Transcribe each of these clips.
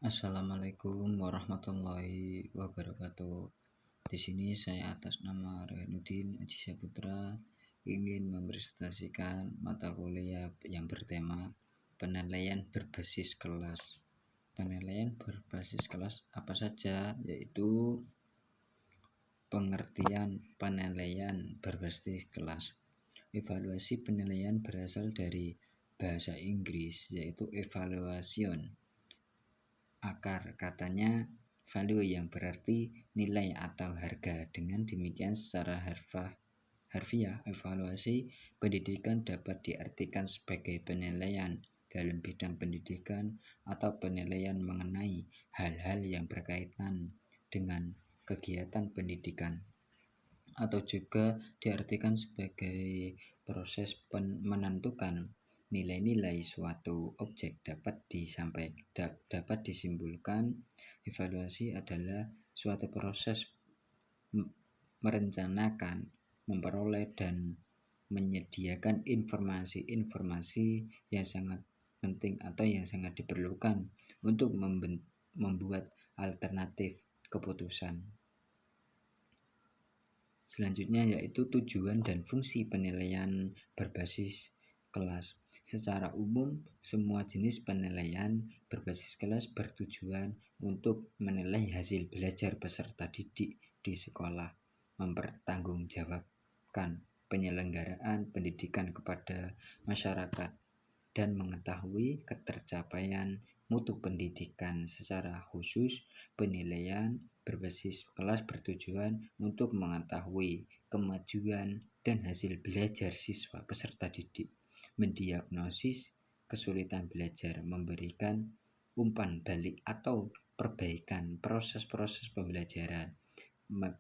Assalamualaikum warahmatullahi wabarakatuh. Di sini saya atas nama Rehanudin Aji Saputra ingin mempresentasikan mata kuliah yang bertema penilaian berbasis kelas. Penilaian berbasis kelas apa saja? Yaitu pengertian penilaian berbasis kelas. Evaluasi penilaian berasal dari bahasa Inggris yaitu evaluation. Akar katanya value yang berarti nilai atau harga. Dengan demikian secara harfiah evaluasi pendidikan dapat diartikan sebagai penilaian dalam bidang pendidikan atau penilaian mengenai hal-hal yang berkaitan dengan kegiatan pendidikan, atau juga diartikan sebagai proses menentukan nilai-nilai suatu objek. Dapat disimpulkan evaluasi adalah suatu proses merencanakan, memperoleh dan menyediakan informasi-informasi yang sangat penting atau yang sangat diperlukan untuk membuat alternatif keputusan. Selanjutnya yaitu tujuan dan fungsi penilaian berbasis kelas. Secara umum, semua jenis penilaian berbasis kelas bertujuan untuk menilai hasil belajar peserta didik di sekolah, mempertanggungjawabkan penyelenggaraan pendidikan kepada masyarakat, dan mengetahui ketercapaian mutu pendidikan. Secara khusus, penilaian berbasis kelas bertujuan untuk mengetahui kemajuan dan hasil belajar siswa peserta didik, mendiagnosis kesulitan belajar, memberikan umpan balik atau perbaikan proses-proses pembelajaran,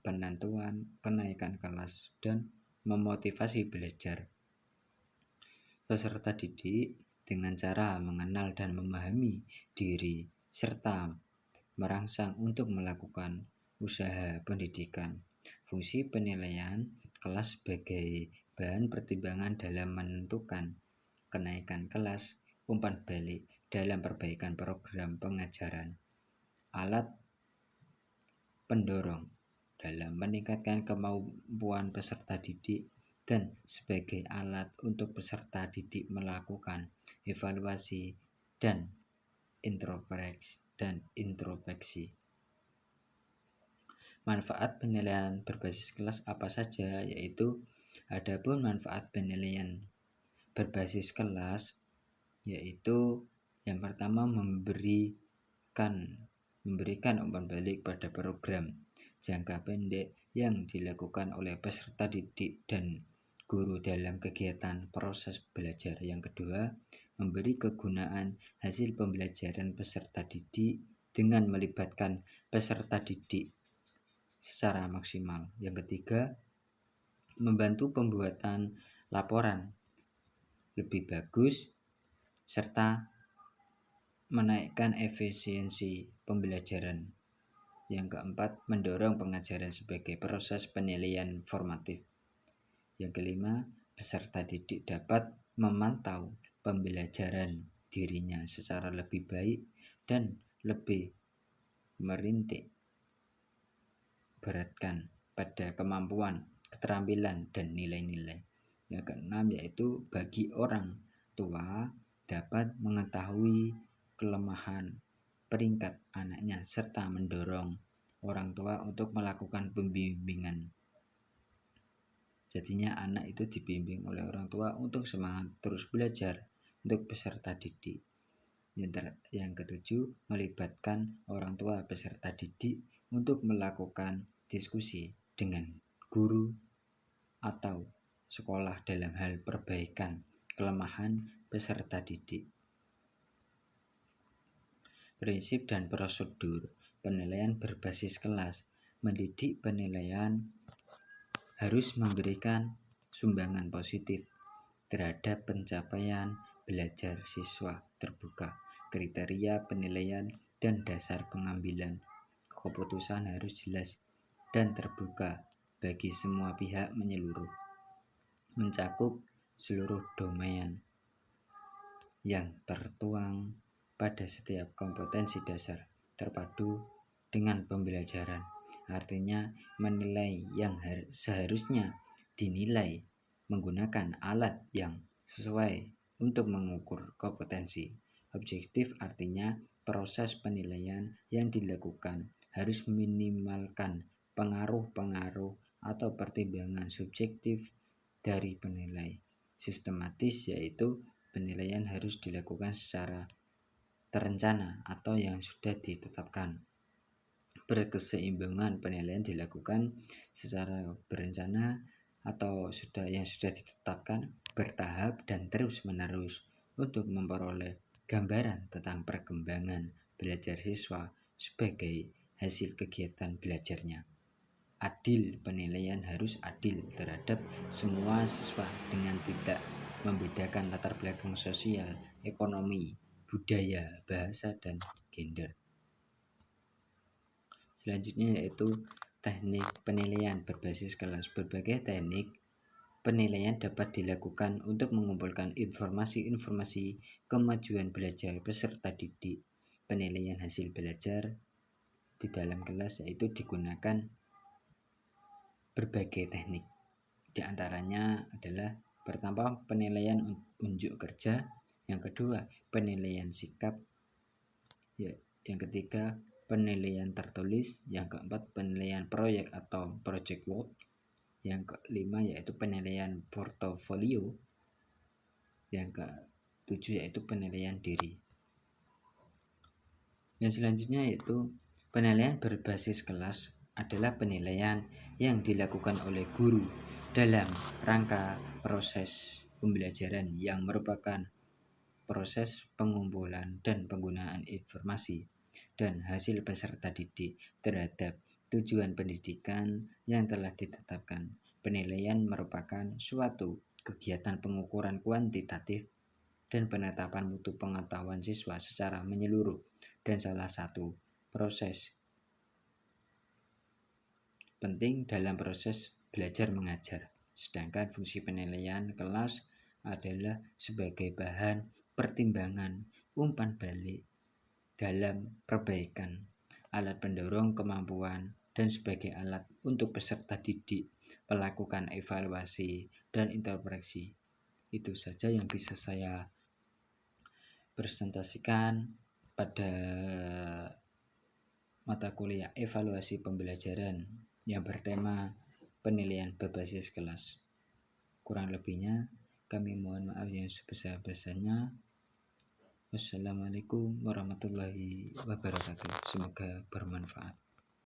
penentuan kenaikan kelas, dan memotivasi belajar peserta didik dengan cara mengenal dan memahami diri serta merangsang untuk melakukan usaha pendidikan. Fungsi penilaian kelas sebagai bahan pertimbangan dalam menentukan kenaikan kelas, umpan balik dalam perbaikan program pengajaran, alat pendorong dalam meningkatkan kemampuan peserta didik, dan sebagai alat untuk peserta didik melakukan evaluasi dan introspeksi. Manfaat penilaian berbasis kelas apa saja? Yaitu adapun manfaat penilaian berbasis kelas yaitu yang pertama memberikan umpan balik pada program jangka pendek yang dilakukan oleh peserta didik dan guru dalam kegiatan proses belajar. Yang kedua, memberi kegunaan hasil pembelajaran peserta didik dengan melibatkan peserta didik secara maksimal. Yang ketiga, membantu pembuatan laporan lebih bagus serta menaikkan efisiensi pembelajaran. Yang keempat, mendorong pengajaran sebagai proses penilaian formatif. Yang kelima, peserta didik dapat memantau pembelajaran dirinya secara lebih baik dan lebih merintik beratkan pada kemampuan, keterampilan, dan nilai-nilai. Yang keenam yaitu bagi orang tua dapat mengetahui kelemahan peringkat anaknya serta mendorong orang tua untuk melakukan pembimbingan. Jadinya anak itu dibimbing oleh orang tua untuk semangat terus belajar untuk peserta didik. Yang ketujuh, melibatkan orang tua peserta didik untuk melakukan diskusi dengan guru atau sekolah dalam hal perbaikan kelemahan peserta didik. Prinsip dan prosedur penilaian berbasis kelas. Mendidik penilaian harus memberikan sumbangan positif terhadap pencapaian belajar siswa, terbuka. Kriteria penilaian dan dasar pengambilan keputusan harus jelas dan terbuka bagi semua pihak menyeluruh, mencakup seluruh domain yang tertuang pada setiap kompetensi dasar. terpadu dengan pembelajaran. Artinya menilai yang seharusnya dinilai menggunakan alat yang sesuai untuk mengukur kompetensi. Objektif artinya proses penilaian yang dilakukan harus meminimalkan pengaruh-pengaruh atau pertimbangan subjektif dari penilai. Sistematis yaitu penilaian harus dilakukan secara terencana atau yang sudah ditetapkan. Berkeseimbangan penilaian dilakukan secara berencana atau yang sudah ditetapkan, bertahap dan terus-menerus untuk memperoleh gambaran tentang perkembangan belajar siswa sebagai hasil kegiatan belajarnya. Adil, penilaian harus adil terhadap semua siswa dengan tidak membedakan latar belakang sosial, ekonomi, budaya, bahasa, dan gender. Selanjutnya yaitu teknik penilaian berbasis kelas. Berbagai teknik penilaian dapat dilakukan untuk mengumpulkan informasi-informasi kemajuan belajar peserta didik. Penilaian hasil belajar di dalam kelas yaitu digunakan berbagai teknik. Di antaranya adalah pertama penilaian unjuk kerja, yang kedua penilaian sikap, yang ketiga penilaian tertulis, yang keempat penilaian proyek atau project work, yang kelima yaitu penilaian portofolio, yang ketujuh yaitu penilaian diri. Yang selanjutnya yaitu penilaian berbasis kelas adalah penilaian yang dilakukan oleh guru dalam rangka proses pembelajaran yang merupakan proses pengumpulan dan penggunaan informasi dan hasil peserta didik terhadap tujuan pendidikan yang telah ditetapkan. Penilaian merupakan suatu kegiatan pengukuran kuantitatif dan penetapan mutu pengetahuan siswa secara menyeluruh dan salah satu proses penting dalam proses belajar mengajar. Sedangkan fungsi penilaian kelas adalah sebagai bahan pertimbangan umpan balik dalam perbaikan, alat pendorong kemampuan, dan sebagai alat untuk peserta didik melakukan evaluasi dan introspeksi. Itu saja yang bisa saya presentasikan pada mata kuliah evaluasi pembelajaran yang bertema penilaian berbasis kelas. Kurang lebihnya kami mohon maaf yang sebesar-besarnya. Wassalamualaikum warahmatullahi wabarakatuh. Semoga bermanfaat.